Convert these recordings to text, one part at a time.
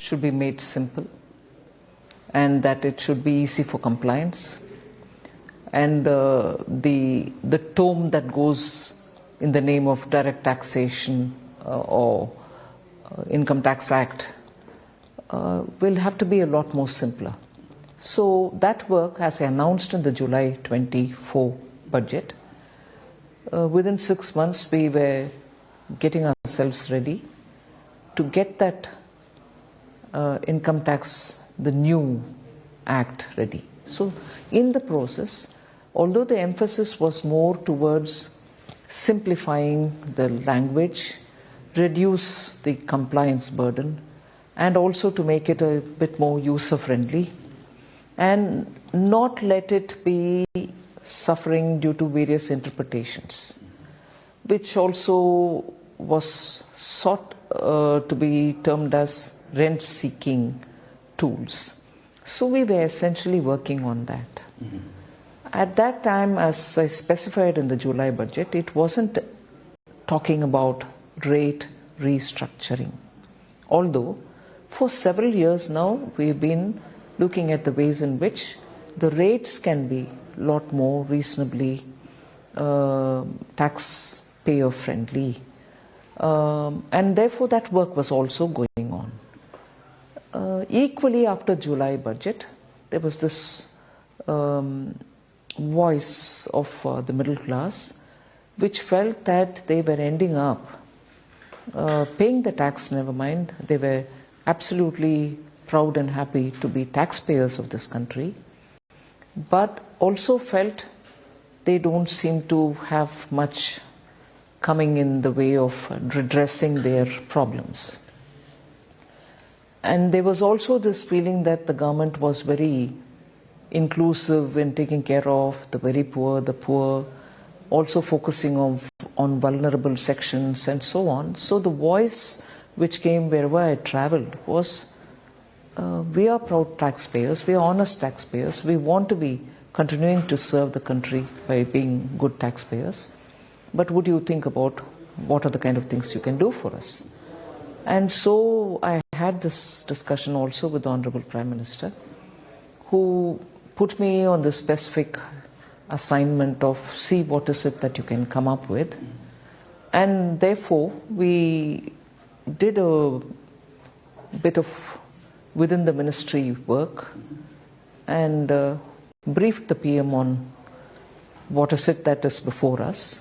should be made simple and that it should be easy for compliance. And the tome that goes in the name of direct taxation or Income Tax Act will have to be a lot more simpler. So that work, as I announced in the July 24 budget, within 6 months we were getting ourselves ready to get that income tax, the new act, ready. So in the process, although the emphasis was more towards simplifying the language, reduce the compliance burden, and also to make it a bit more user-friendly, and not let it be suffering due to various interpretations, which also was sought to be termed as rent-seeking tools. So we were essentially working on that. At that time, as I specified in the July budget, it wasn't talking about rate restructuring. Although, for several years now, we've been looking at the ways in which the rates can be a lot more reasonably taxpayer friendly. And therefore that work was also going on. Equally, after July budget, there was this voice of the middle class which felt that they were ending up paying the tax, never mind, they were absolutely proud and happy to be taxpayers of this country, but also felt they don't seem to have much coming in the way of redressing their problems. And there was also this feeling that the government was very inclusive in taking care of the very poor, the poor, also focusing on vulnerable sections and so on. So the voice which came wherever I traveled was, we are proud taxpayers, we are honest taxpayers, we want to be continuing to serve the country by being good taxpayers, but would you think about what are the kind of things you can do for us? And so I had this discussion also with the Honorable Prime Minister, who put me on the specific assignment of see what is it that you can come up with. And therefore we did a bit of within the ministry work and briefed the PM on what is it that is before us,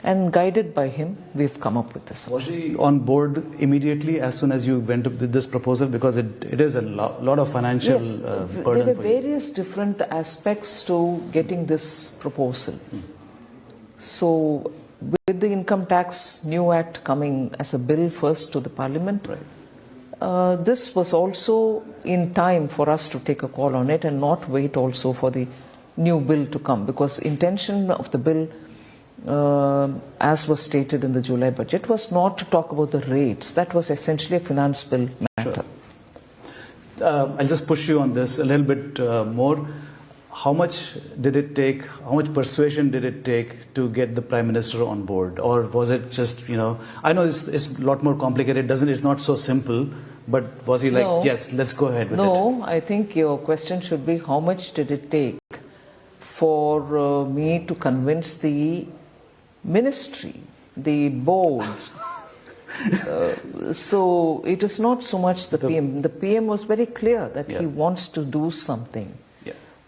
and guided by him we've come up with this. Was he on board immediately as soon as you went up with this proposal, because it is a lot of financial burden for you? There were various different aspects to getting this proposal. So with the Income Tax New Act coming as a bill first to the Parliament, this was also in time for us to take a call on it and not wait also for the new bill to come, because intention of the bill, as was stated in the July budget, was not to talk about the rates. That was essentially a finance bill matter. Sure. I'll just push you on this a little bit more. How much did it take, how much persuasion did it take to get the Prime Minister on board? Or was it just, I know it's a lot more complicated, it's not so simple, but was he like, no, yes, let's go ahead with it? No, I think your question should be, how much did it take for me to convince the ministry, the board? So it is not so much the PM. The PM was very clear that he wants to do something.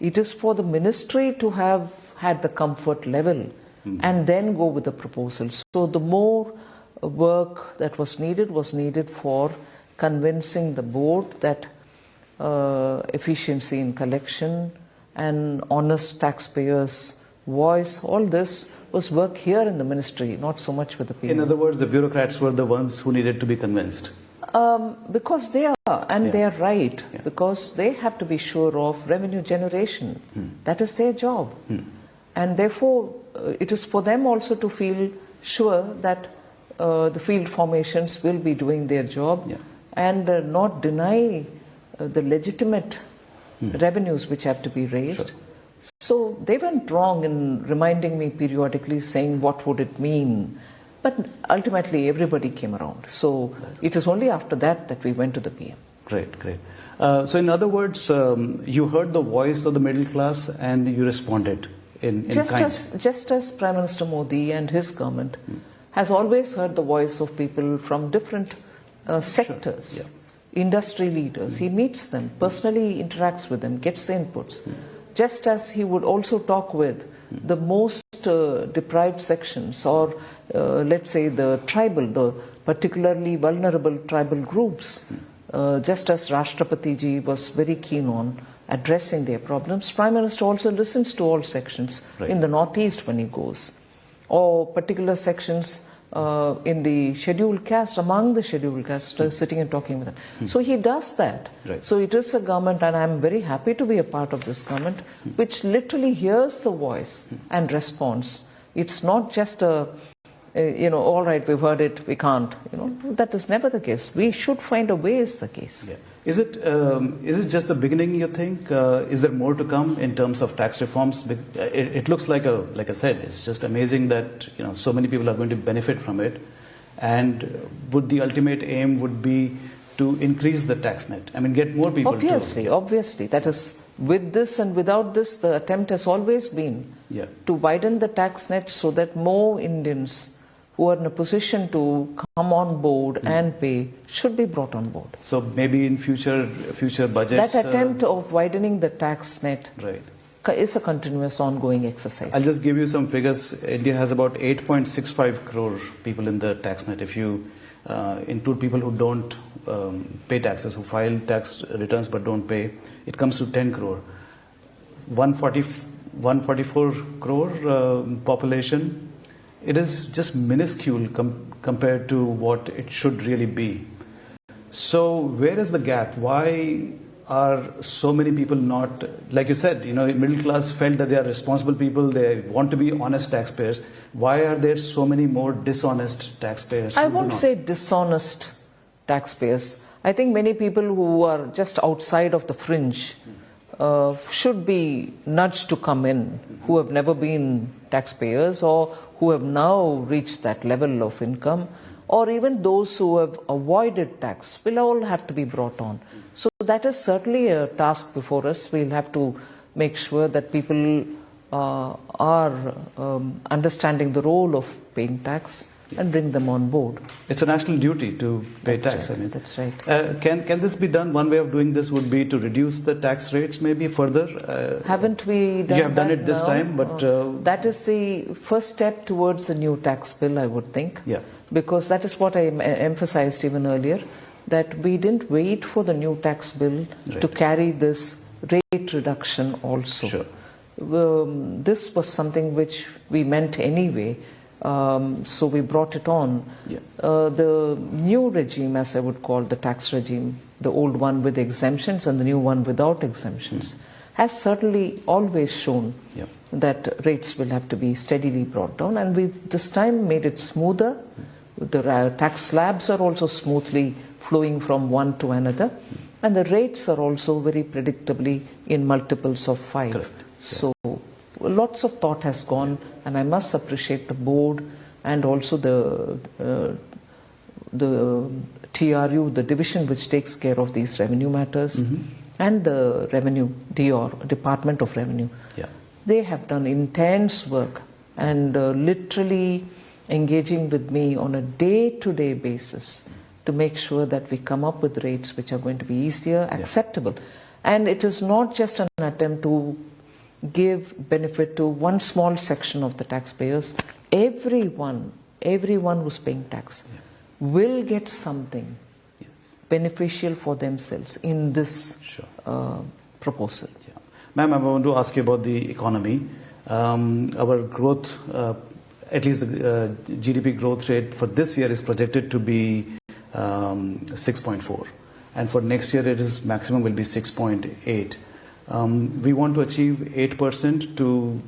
It is for the ministry to have had the comfort level and then go with the proposal. So the more work that was needed for convincing the board that efficiency in collection and honest taxpayers' voice, all this was work here in the ministry, not so much with the PM. In other words, the bureaucrats were the ones who needed to be convinced. Because they are, and they are right, because they have to be sure of revenue generation. That is their job. And therefore, it is for them also to feel sure that the field formations will be doing their job and not deny the legitimate revenues which have to be raised. Sure. So they went wrong in reminding me periodically, saying what would it mean. But ultimately everybody came around. So it is only after that that we went to the PM. Great, great. So in other words, you heard the voice of the middle class and you responded in kind. Just as Prime Minister Modi and his government has always heard the voice of people from different sectors, Sure. industry leaders. He meets them, personally interacts with them, gets the inputs. Just as he would also talk with the most deprived sections, or let's say the particularly vulnerable tribal groups. Just as Rashtrapati ji was very keen on addressing their problems, Prime Minister also listens to all sections in the Northeast when he goes, or particular sections in the scheduled caste, among the scheduled caste, sitting and talking with them. So he does that. So it is a government, and I'm very happy to be a part of this government, which literally hears the voice and responds. It's not just all right, we've heard it, we can't. That is never the case. We should find a way is the case. Yeah. Is it just the beginning, you think? Is there more to come in terms of tax reforms? It looks like I said, it's just amazing that so many people are going to benefit from it. And would the ultimate aim would be to increase the tax net? I mean, get more people Obviously. That is, with this and without this, the attempt has always been to widen the tax net so that more Indians who are in a position to come on board and pay should be brought on board. So maybe in future budgets... That attempt of widening the tax net is a continuous ongoing exercise. I'll just give you some figures. India has about 8.65 crore people in the tax net. If you include people who don't pay taxes, who file tax returns but don't pay, it comes to 10 crore. 144 crore population. It is just minuscule compared to what it should really be. So where is the gap? Why are so many people not, like you said, middle class felt that they are responsible people, they want to be honest taxpayers. Why are there so many more dishonest taxpayers? I won't say dishonest taxpayers. I think many people who are just outside of the fringe should be nudged to come in, who have never been taxpayers or who have now reached that level of income, or even those who have avoided tax will all have to be brought on. So that is certainly a task before us. We'll have to make sure that people are understanding the role of paying tax and bring them on board. It's a national duty to pay tax. Right. That's right. Can this be done? One way of doing this would be to reduce the tax rates maybe further. Haven't we done that? You have done it this now? time, but... that is the first step towards the new tax bill, I would think. Yeah. Because that is what I emphasized even earlier, that we didn't wait for the new tax bill to carry this rate reduction also. Sure. This was something which we meant anyway. So we brought it on. The new regime, as I would call the tax regime, the old one with exemptions and the new one without exemptions, has certainly always shown that rates will have to be steadily brought down, and we've this time made it smoother. The tax slabs are also smoothly flowing from one to another, and the rates are also very predictably in multiples of 5. Correct. So lots of thought has gone, and I must appreciate the board and also the TRU, the division which takes care of these revenue matters, and the revenue, Department of Revenue. They have done intense work and literally engaging with me on a day-to-day basis to make sure that we come up with rates which are going to be easier, acceptable. And it is not just an attempt to give benefit to one small section of the taxpayers. Everyone who's paying tax will get something beneficial for themselves in this proposal. Ma'am, I want to ask you about the economy. Our growth, at least the GDP growth rate for this year is projected to be 6.4, and for next year it is maximum will be 6.8. We want to achieve 8% to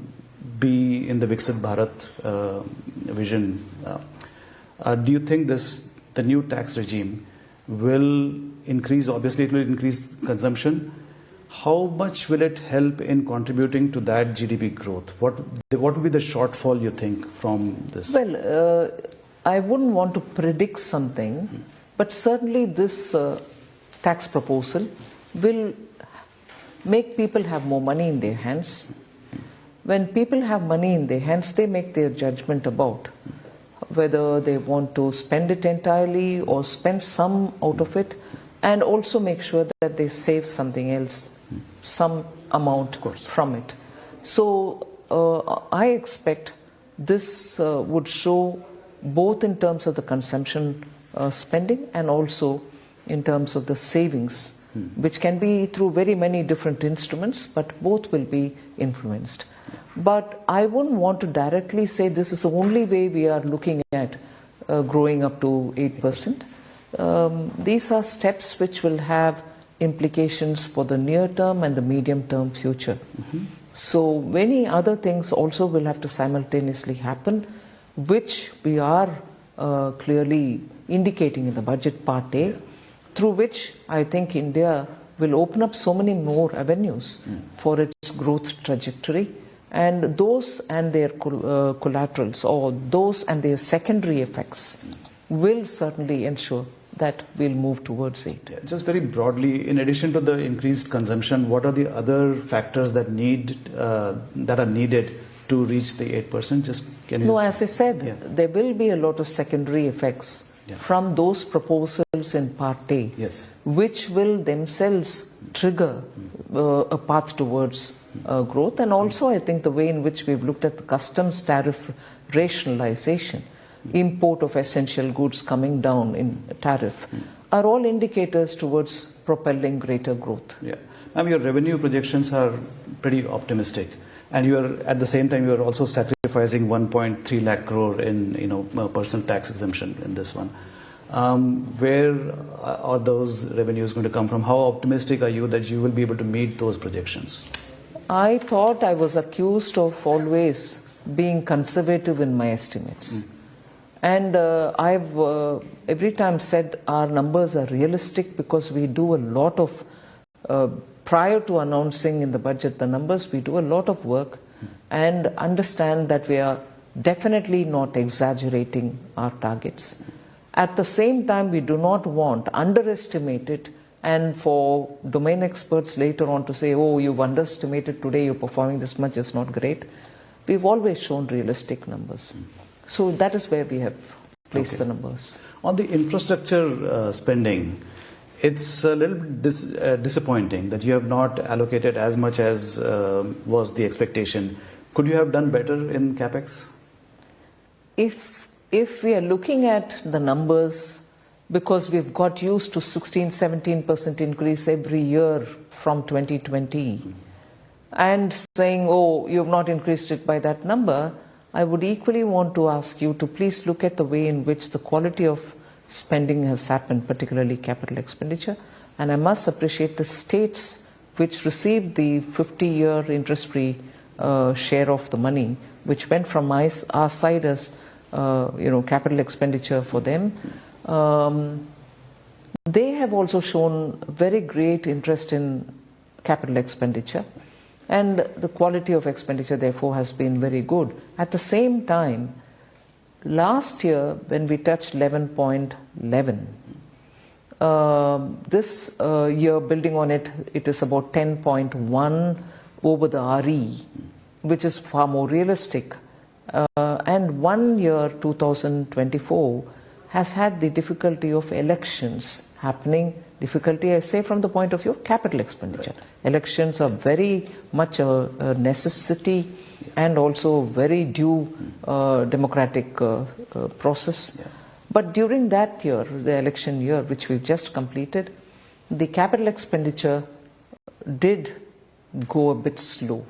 be in the Viksit Bharat vision. Do you think the new tax regime will increase? Obviously, it will increase consumption. How much will it help in contributing to that GDP growth? What would be the shortfall, you think, from this? Well, I wouldn't want to predict something, but certainly this tax proposal will make people have more money in their hands. When people have money in their hands, they make their judgment about whether they want to spend it entirely or spend some out of it, and also make sure that they save something else, some amount from it. So I expect this would show both in terms of the consumption spending and also in terms of the savings, which can be through very many different instruments, but both will be influenced. But I wouldn't want to directly say this is the only way we are looking at growing up to 8%. These are steps which will have implications for the near term and the medium term future. So many other things also will have to simultaneously happen, which we are clearly indicating in the budget part A, through which I think India will open up so many more avenues for its growth trajectory, and those and their collaterals, or those and their secondary effects, will certainly ensure that we'll move towards it. Yeah, just very broadly, in addition to the increased consumption, what are the other factors that are needed to reach the 8%? Just can you? No, as I said, there will be a lot of secondary effects from those proposals in Part A, which will themselves trigger a path towards growth. And also, I think the way in which we've looked at the customs tariff rationalization, import of essential goods coming down in tariff, are all indicators towards propelling greater growth. Yeah, ma'am, your revenue projections are pretty optimistic, and you are at the same time you are also sacrificing 1.3 lakh crore in personal tax exemption in this one. Where are those revenues going to come from? How optimistic are you that you will be able to meet those projections? I thought I was accused of always being conservative in my estimates. And I've every time said our numbers are realistic because we do a lot of, prior to announcing in the budget the numbers, we do a lot of work and understand that we are definitely not exaggerating our targets. At the same time, we do not want underestimate it, and for domain experts later on to say, oh, you've underestimated today, you're performing this much, it's not great. We've always shown realistic numbers. So that is where we have placed the numbers. On the infrastructure spending, it's a little disappointing that you have not allocated as much as was the expectation. Could you have done better in CapEx? If we are looking at the numbers, because we've got used to 16-17% increase every year from 2020, and saying, oh, you've not increased it by that number, I would equally want to ask you to please look at the way in which the quality of spending has happened, particularly capital expenditure. And I must appreciate the states which received the 50-year interest-free share of the money, which went from our side as capital expenditure for them. They have also shown very great interest in capital expenditure, and the quality of expenditure therefore has been very good. At the same time, last year when we touched 11.11, this year building on it, it is about 10.1 over the RE, which is far more realistic. And 1 year, 2024, has had the difficulty of elections happening. Difficulty, I say, from the point of view of capital expenditure. Elections are very much a necessity and also very due democratic process. But during that year, the election year, which we've just completed, the capital expenditure did go a bit slow.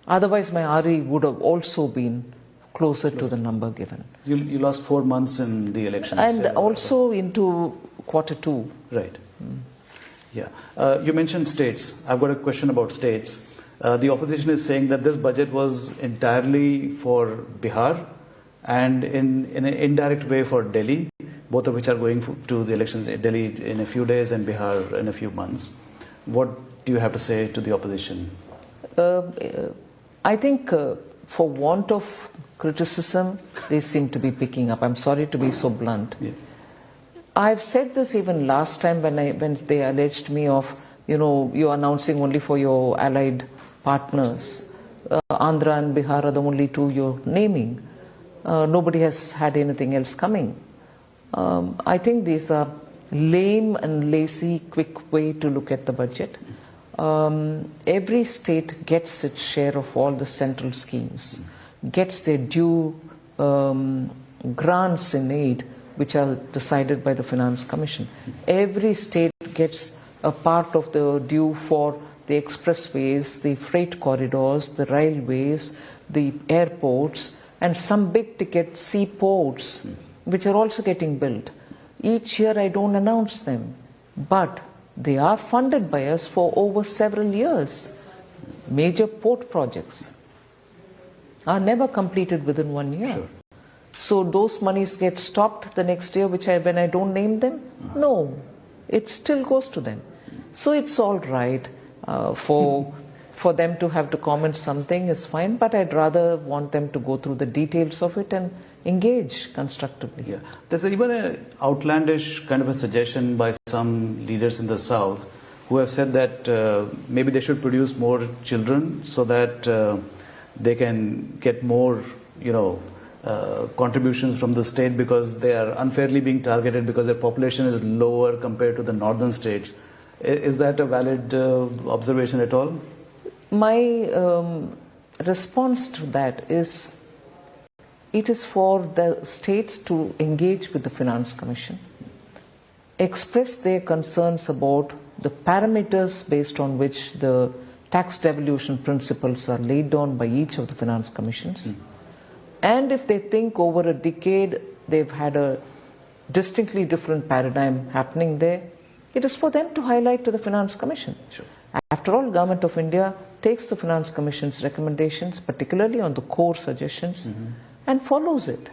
Otherwise, my RE would have also been closer to the number given. You lost 4 months in the elections. And also into Q2. Right. Yeah. You mentioned states. I've got a question about states. The opposition is saying that this budget was entirely for Bihar and in an indirect way for Delhi, both of which are going to the elections, Delhi in a few days and Bihar in a few months. What do you have to say to the opposition? I think for want of criticism, they seem to be picking up. I'm sorry to be so blunt. I've said this even last time when they alleged me of, you're announcing only for your allied partners. Andhra and Bihar are the only two you're naming. Nobody has had anything else coming. I think these are lame and lazy, quick way to look at the budget. Every state gets its share of all the central schemes, gets their due grants in aid, which are decided by the Finance Commission. Every state gets a part of the due for the expressways, the freight corridors, the railways, the airports, and some big ticket seaports, which are also getting built. Each year I don't announce them, but they are funded by us for over several years. Major port projects are never completed within 1 year. Sure. So those monies get stopped the next year, when I don't name them? No, it still goes to them. So it's all right for them to have to comment something is fine, but I'd rather want them to go through the details of it and engage constructively. Yeah. There's even an outlandish kind of a suggestion by some leaders in the South who have said that maybe they should produce more children so that they can get more, contributions from the state, because they are unfairly being targeted because their population is lower compared to the northern states. Is that a valid observation at all? My response to that is, it is for the states to engage with the Finance Commission, express their concerns about the parameters based on which the tax devolution principles are laid down by each of the Finance Commissions. And if they think over a decade they've had a distinctly different paradigm happening there, it is for them to highlight to the Finance Commission. Sure. After all, Government of India takes the Finance Commission's recommendations, particularly on the core suggestions, and follows it.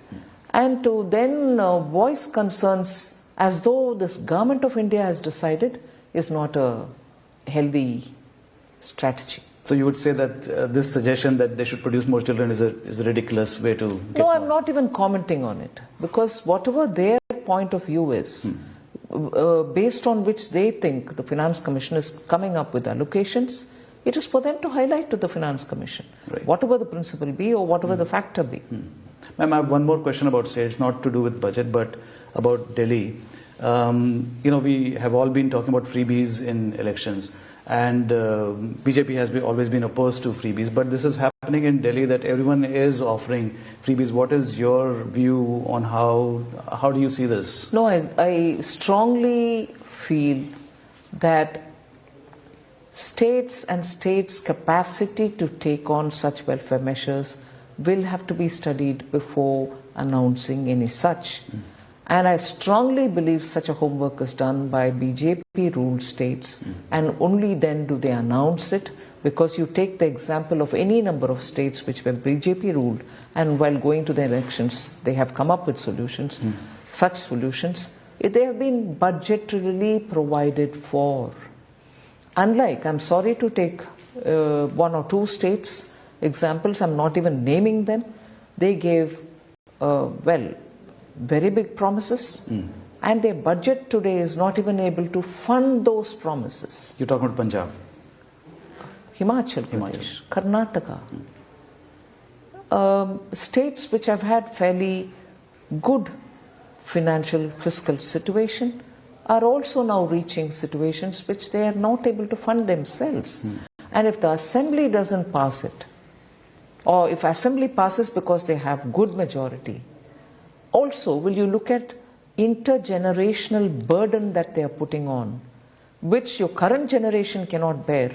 And to then voice concerns as though this Government of India has decided is not a healthy strategy. So you would say that this suggestion that they should produce more children is a ridiculous way to get No, I'm not even commenting on it, because whatever their point of view is, based on which they think the Finance Commission is coming up with allocations, it is for them to highlight to the Finance Commission, Right. whatever the principle be or whatever the factor be. Ma'am, I have one more question about states, not to do with budget, but about Delhi. We have all been talking about freebies in elections, and BJP has always been opposed to freebies, but this is happening in Delhi, that everyone is offering freebies. What is your view on how do you see this? No, I strongly feel that states and states' capacity to take on such welfare measures will have to be studied before announcing any such. And I strongly believe such a homework is done by BJP-ruled states, and only then do they announce it, because you take the example of any number of states which were BJP-ruled, and while going to the elections, they have come up with solutions, such solutions. They have been budgetarily provided for. Unlike, I'm sorry to take one or two states examples, I'm not even naming them, they gave, very big promises, and their budget today is not even able to fund those promises. You're talking about Punjab. Himachal Pradesh, Karnataka, states which have had fairly good financial fiscal situation are also now reaching situations which they are not able to fund themselves. And if the assembly doesn't pass it, or if assembly passes because they have good majority, also will you look at intergenerational burden that they are putting on, which your current generation cannot bear,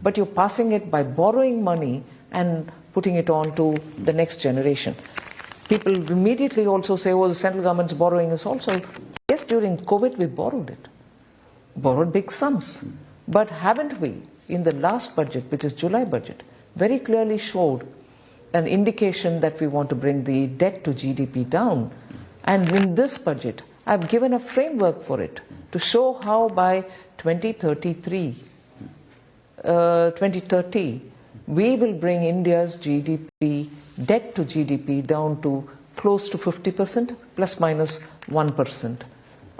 but you're passing it by borrowing money and putting it on to the next generation. People immediately also say, oh, the central government's borrowing is also... Yes, during COVID we borrowed big sums. But haven't we, in the last budget, which is July budget, very clearly showed an indication that we want to bring the debt to GDP down. And in this budget, I've given a framework for it to show how by 2030, we will bring India's GDP, debt to GDP down to close to 50%, plus minus 1%.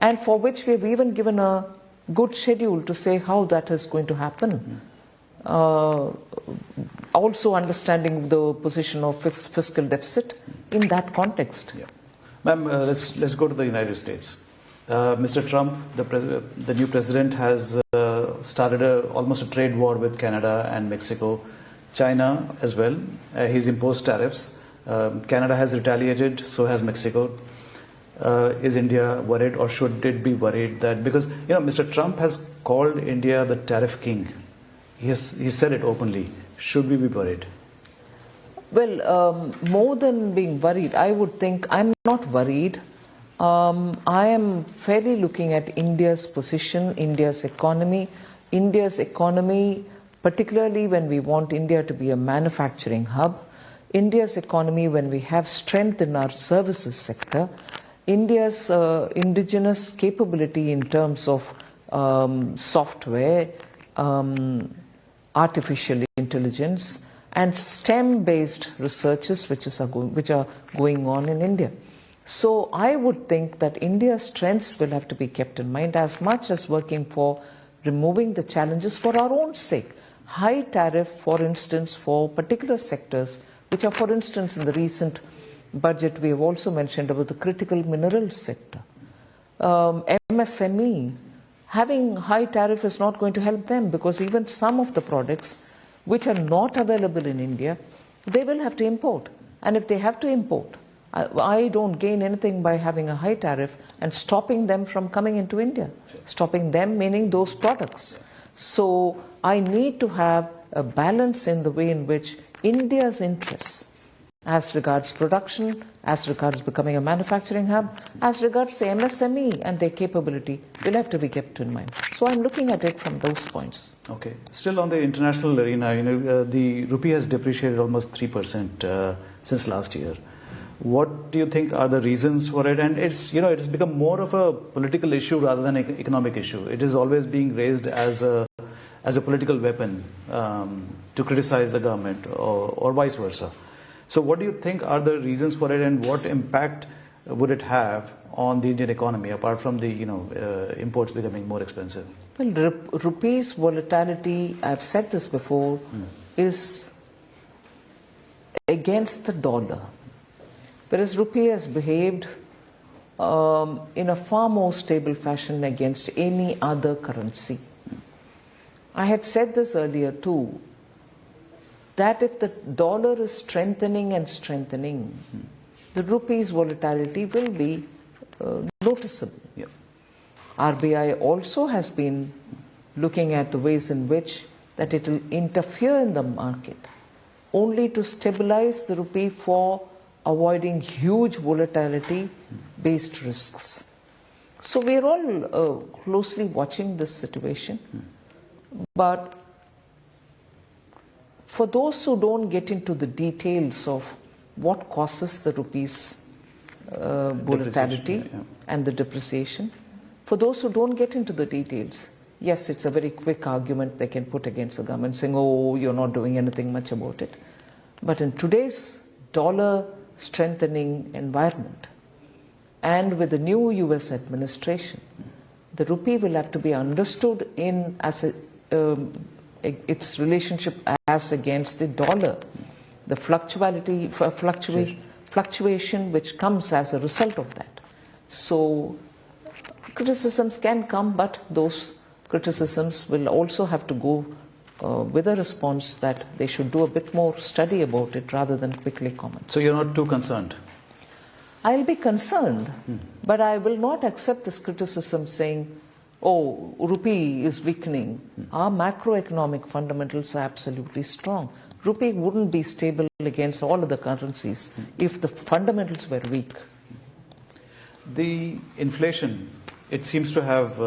and for which we have even given a good schedule to say how that is going to happen. Also understanding the position of fiscal deficit in that context. Yeah. Ma'am, let's go to the United States. Mr. Trump, the new president, has started almost a trade war with Canada and Mexico, China as well. He's imposed tariffs. Canada has retaliated, so has Mexico. Is India worried, or should it be worried that, because Mr. Trump has called India the tariff king. He said it openly. Should we be worried? Well, more than being worried, I would think I'm not worried. I am fairly looking at India's position, India's economy, particularly when we want India to be a manufacturing hub, India's economy when we have strength in our services sector, India's indigenous capability in terms of software, artificial intelligence, and STEM-based researches which are going on in India. So I would think that India's strengths will have to be kept in mind as much as working for removing the challenges for our own sake. High tariff, for instance, for particular sectors, which are, for instance, in the recent budget, we have also mentioned about the critical minerals sector. MSME, having high tariff is not going to help them, because even some of the products which are not available in India, they will have to import. And if they have to import, I don't gain anything by having a high tariff and stopping them from coming into India. Stopping them meaning those products. So I need to have a balance in the way in which India's interests, as regards production, as regards becoming a manufacturing hub, as regards the MSME and their capability, will have to be kept in mind. So I'm looking at it from those points. Okay. Still on the international arena, the rupee has depreciated almost 3% since last year. What do you think are the reasons for it? And it's become more of a political issue rather than an economic issue. It is always being raised as a political weapon to criticize the government, or vice versa. So what do you think are the reasons for it, and what impact would it have on the Indian economy, apart from the imports becoming more expensive? Well, rupee's volatility, I've said this before, is against the dollar. Whereas rupee has behaved in a far more stable fashion against any other currency. I had said this earlier too, that if the dollar is strengthening and strengthening, the rupee's volatility will be noticeable. Yep. RBI also has been looking at the ways in which that it will interfere in the market only to stabilize the rupee for avoiding huge volatility-based risks. So we are all closely watching this situation. But for those who don't get into the details of what causes the rupee's volatility and the depreciation, for those who don't get into the details, yes, it's a very quick argument they can put against the government saying, oh, you're not doing anything much about it. But in today's dollar strengthening environment, and with the new US administration, the rupee will have to be understood in as its relationship as against the dollar, the fluctuation which comes as a result of that. So criticisms can come, but those criticisms will also have to go with a response that they should do a bit more study about it rather than quickly comment. So you're not too concerned? I'll be concerned, but I will not accept this criticism saying, oh, rupee is weakening. Our macroeconomic fundamentals are absolutely strong. Rupee wouldn't be stable against all other currencies if the fundamentals were weak. The inflation, it seems to have,